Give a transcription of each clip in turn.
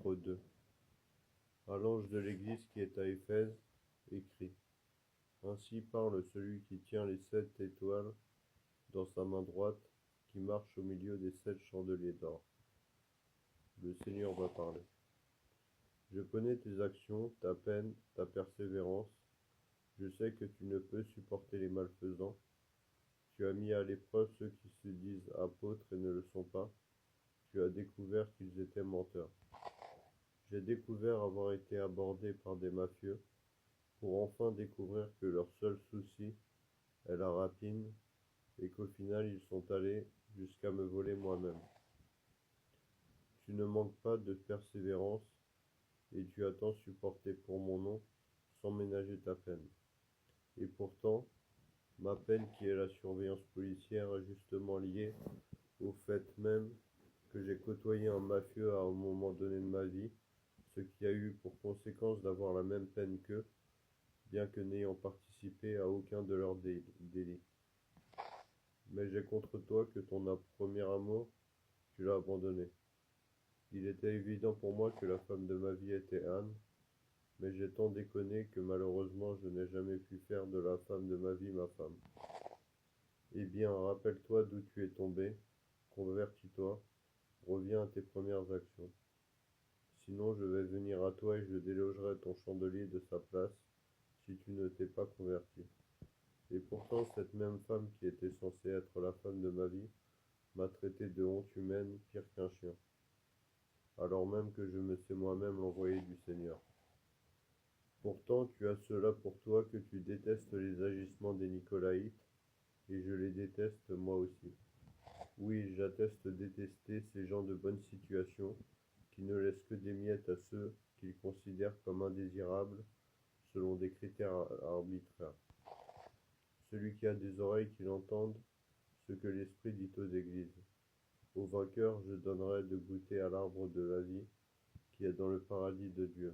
Numéro 2. À l'ange de l'église qui est à Éphèse, écrit: Ainsi parle celui qui tient les 7 étoiles dans sa main droite, qui marche au milieu des 7 chandeliers d'or. Le Seigneur va parler. Je connais tes actions, ta peine, ta persévérance. Je sais que tu ne peux supporter les malfaisants. Tu as mis à l'épreuve ceux qui se disent apôtres et ne le sont pas. Tu as découvert qu'ils étaient menteurs. J'ai découvert avoir été abordé par des mafieux, pour enfin découvrir que leur seul souci est la rapine, et qu'au final ils sont allés jusqu'à me voler moi-même. Tu ne manques pas de persévérance, et tu as tant supporté pour mon nom, sans ménager ta peine. Et pourtant, ma peine, qui est la surveillance policière, est justement liée au fait même que j'ai côtoyé un mafieux à un moment donné de ma vie, ce qui a eu pour conséquence d'avoir la même peine qu'eux, bien que n'ayant participé à aucun de leurs délits. Mais j'ai contre toi que ton premier amour, tu l'as abandonné. Il était évident pour moi que la femme de ma vie était Anne, mais j'ai tant déconné que malheureusement je n'ai jamais pu faire de la femme de ma vie ma femme. Eh bien, rappelle-toi d'où tu es tombé, convertis-toi, reviens à tes premières actions. Sinon je vais venir à toi et je délogerai ton chandelier de sa place si tu ne t'es pas converti. Et pourtant cette même femme qui était censée être la femme de ma vie m'a traité de honte humaine pire qu'un chien, alors même que je me sais moi-même l'envoyé du Seigneur. Pourtant tu as cela pour toi que tu détestes les agissements des Nicolaïtes, et je les déteste moi aussi. Oui, j'atteste détester ces gens de bonne situation qui ne laissent que des miettes à ceux qu'ils considèrent comme indésirables selon des critères arbitraires. Celui qui a des oreilles qu'il entende ce que l'Esprit dit aux églises. Au vainqueur, je donnerai de goûter à l'arbre de la vie qui est dans le paradis de Dieu.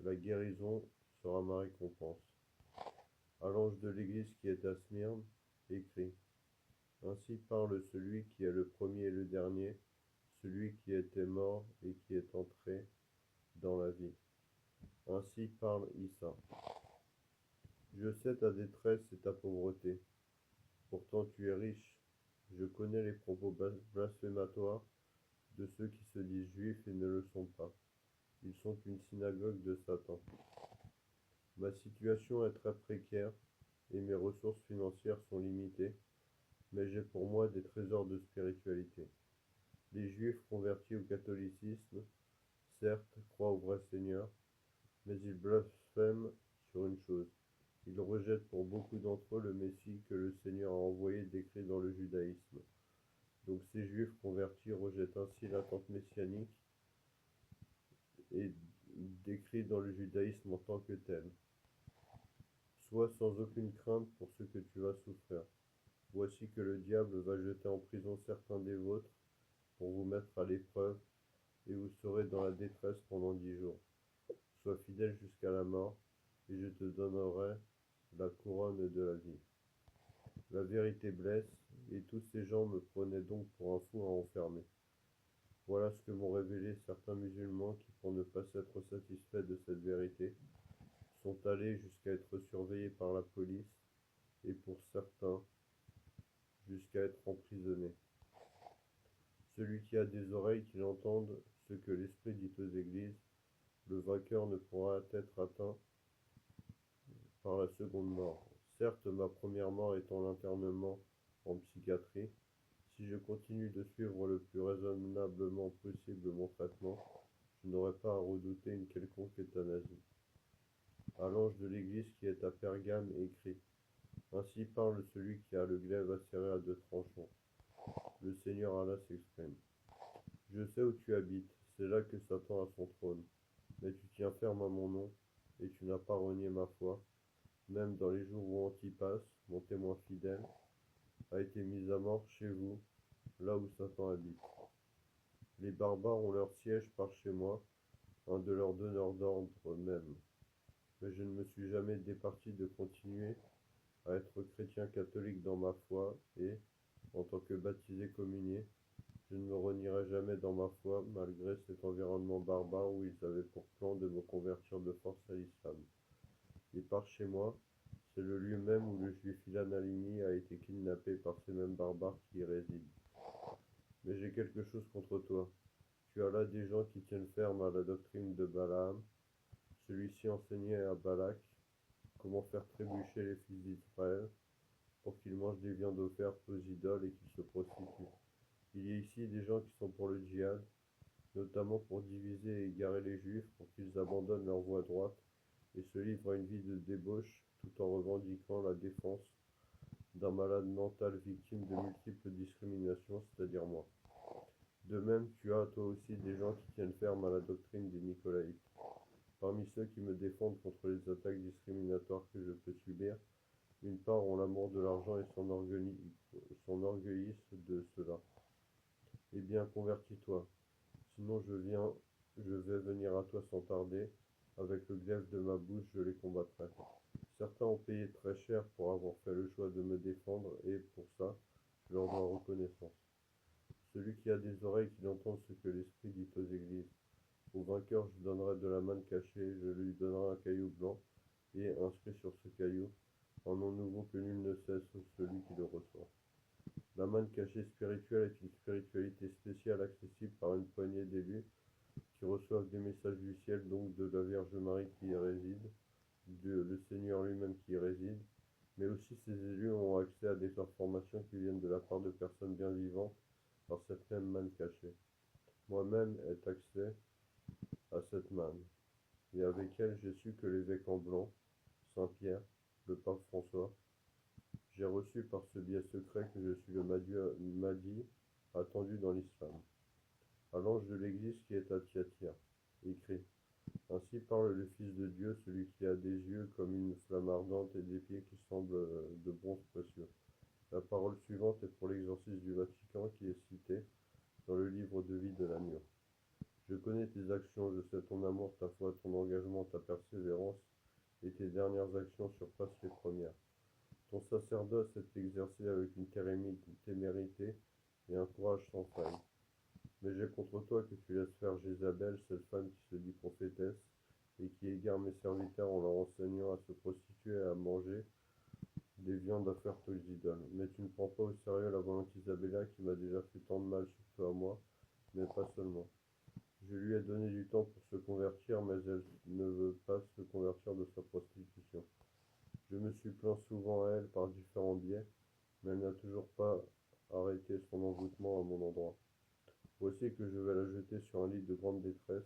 La guérison sera ma récompense. À l'ange de l'église qui est à Smyrne, écrit: Ainsi parle celui qui est le premier et le dernier, celui qui était mort et qui est entré dans la vie. Ainsi parle Issa. Je sais ta détresse et ta pauvreté. Pourtant tu es riche. Je connais les propos blasphématoires de ceux qui se disent juifs et ne le sont pas. Ils sont une synagogue de Satan. Ma situation est très précaire et mes ressources financières sont limitées, mais j'ai pour moi des trésors de spiritualité. Les juifs convertis au catholicisme, certes, croient au vrai Seigneur, mais ils blasphèment sur une chose. Ils rejettent pour beaucoup d'entre eux le Messie que le Seigneur a envoyé décrit dans le judaïsme. Donc ces juifs convertis rejettent ainsi l'attente messianique et décrit dans le judaïsme en tant que tel. Sois sans aucune crainte pour ce que tu vas souffrir. Voici que le diable va jeter en prison certains des vôtres pour vous mettre à l'épreuve, et vous serez dans la détresse pendant 10 jours. Sois fidèle jusqu'à la mort, et je te donnerai la couronne de la vie. La vérité blesse, et tous ces gens me prenaient donc pour un fou à enfermer. Voilà ce que m'ont révélé certains musulmans qui, pour ne pas s'être satisfaits de cette vérité, sont allés jusqu'à être surveillés par la police, et pour certains, jusqu'à être emprisonnés. Celui qui a des oreilles qu'il entende ce que l'Esprit dit aux églises, le vainqueur ne pourra être atteint par la seconde mort. Certes, ma première mort étant l'internement en psychiatrie, si je continue de suivre le plus raisonnablement possible mon traitement, je n'aurai pas à redouter une quelconque euthanasie. À l'ange de l'église qui est à Pergame, écrit: Ainsi parle celui qui a le glaive acéré à 2 tranchants. Le Seigneur Allah s'exprime. Je sais où tu habites, c'est là que Satan a son trône. Mais tu tiens ferme à mon nom, et tu n'as pas renié ma foi, même dans les jours où Antipas, mon témoin fidèle, a été mis à mort chez vous, là où Satan habite. Les barbares ont leur siège par chez moi, un de leurs donneurs d'ordre même. Mais je ne me suis jamais départi de continuer à être chrétien catholique dans ma foi et, en tant que baptisé communié, Je ne me renierai jamais dans ma foi, malgré cet environnement barbare où ils avaient pour plan de me convertir de force à l'islam. Et par chez moi, c'est le lieu même où le juif Ilan Halimi a été kidnappé par ces mêmes barbares qui y résident. Mais j'ai quelque chose contre toi. Tu as là des gens qui tiennent ferme à la doctrine de Balaam. Celui-ci enseignait à Balak comment faire trébucher les fils d'Israël pour qu'ils mangent des viandes offertes aux idoles et qu'ils se prostituent. Il y a ici des gens qui sont pour le djihad, notamment pour diviser et égarer les juifs pour qu'ils abandonnent leur voie droite et se livrent à une vie de débauche tout en revendiquant la défense d'un malade mental victime de multiples discriminations, c'est-à-dire moi. De même, tu as toi aussi des gens qui tiennent ferme à la doctrine des Nicolaïtes. Parmi ceux qui me défendent contre les attaques discriminatoires que je peux subir, une part ont l'amour de l'argent et s'enorgueillissent de cela. Eh bien, convertis-toi, sinon je vais venir à toi sans tarder, avec le glaive de ma bouche je les combattrai. Certains ont payé très cher pour avoir fait le choix de me défendre et, pour ça, je leur dois reconnaissance. Celui qui a des oreilles qu'il entende ce que l'Esprit dit aux églises. Au vainqueur je donnerai de la manne cachée, je lui donnerai un caillou blanc, et inscrit sur ce caillou, un nom nouveau que nul ne sait sauf celui qui le reçoit. La manne cachée spirituelle est une spiritualité spéciale accessible par une poignée d'élus qui reçoivent des messages du ciel, donc de la Vierge Marie qui y réside, le Seigneur lui-même qui y réside, mais aussi ces élus ont accès à des informations qui viennent de la part de personnes bien vivantes par cette même manne cachée. Moi-même ai accès à cette manne, et avec elle j'ai su que l'évêque en blanc, Saint Pierre, le pape François, j'ai reçu par ce biais secret que je suis le Mahdi attendu dans l'islam. À l'ange de l'église qui est à Thyatire, écrit: Ainsi parle le Fils de Dieu, celui qui a des yeux comme une flamme ardente et des pieds qui semblent de bronze précieux. La parole suivante est pour l'exorcisme du Vatican qui est cité dans le livre de vie de l'agneau. Je connais tes actions, je sais ton amour, ta foi, ton engagement, ta persévérance, et tes dernières actions surpassent les premières. Ton sacerdoce est exercé avec une témérité et un courage sans faille. Mais j'ai contre toi que tu laisses faire Jézabel, cette femme qui se dit prophétesse, et qui égare mes serviteurs en leur enseignant à se prostituer et à manger des viandes offertes aux idoles. Mais tu ne prends pas au sérieux la volonté d'Isabella qui m'a déjà fait tant de mal, surtout à moi, mais pas seulement. Je lui ai donné du temps pour se convertir, mais elle ne veut pas se convertir de sa prostitution. Je me suis plaint souvent à elle par différents biais, mais elle n'a toujours pas arrêté son envoûtement à mon endroit. Voici que je vais la jeter sur un lit de grande détresse,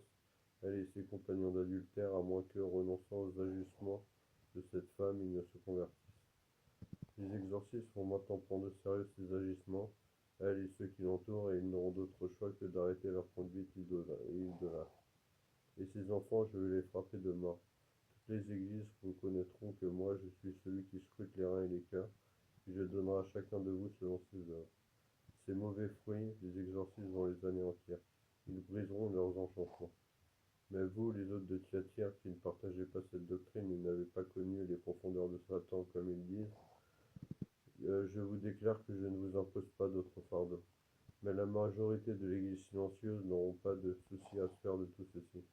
elle et ses compagnons d'adultère, à moins que, renonçant aux agissements de cette femme, ils ne se convertissent. Les exorcistes font maintenant prendre de sérieux ces agissements, elle et ceux qui l'entourent, et ils n'auront d'autre choix que d'arrêter leur conduite idolâtre. Et ces enfants, je vais les frapper de mort. Toutes les églises reconnaîtront que moi, je suis celui qui scrute les reins et les cœurs, et je donnerai à chacun de vous selon ses œuvres. Ces mauvais fruits, les exorcistes vont les anéantir. Ils briseront leurs enchantements. Mais vous, les autres de Thyatire, qui ne partagez pas cette doctrine et n'avez pas connu les profondeurs de Satan, comme ils disent, je vous déclare que je ne vous impose pas d'autre fardeau. Mais la majorité de l'Église silencieuse n'auront pas de souci à se faire de tout ceci.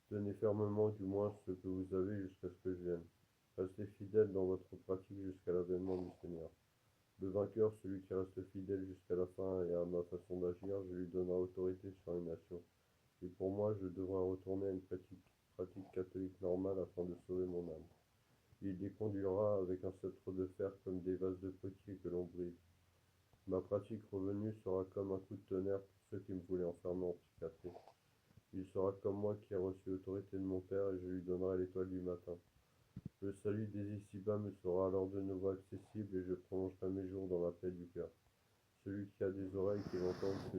Tenez fermement du moins ce que vous avez jusqu'à ce que je vienne. Restez fidèles dans votre pratique jusqu'à l'avènement du Seigneur. Le vainqueur, celui qui reste fidèle jusqu'à la fin et à ma façon d'agir, je lui donnerai autorité sur les nations. Et pour moi, je devrais retourner à une pratique catholique normale afin de sauver mon âme. Il les conduira avec un sceptre de fer comme des vases de potier que l'on brise. Ma pratique revenue sera comme un coup de tonnerre pour ceux qui me voulaient enfermer en psychiatrie. Il sera comme moi qui ai reçu l'autorité de mon Père et je lui donnerai l'étoile du matin. Le salut des ici-bas me sera alors de nouveau accessible et je prolongerai mes jours dans la paix du cœur. Celui qui a des oreilles, qu'il entende ce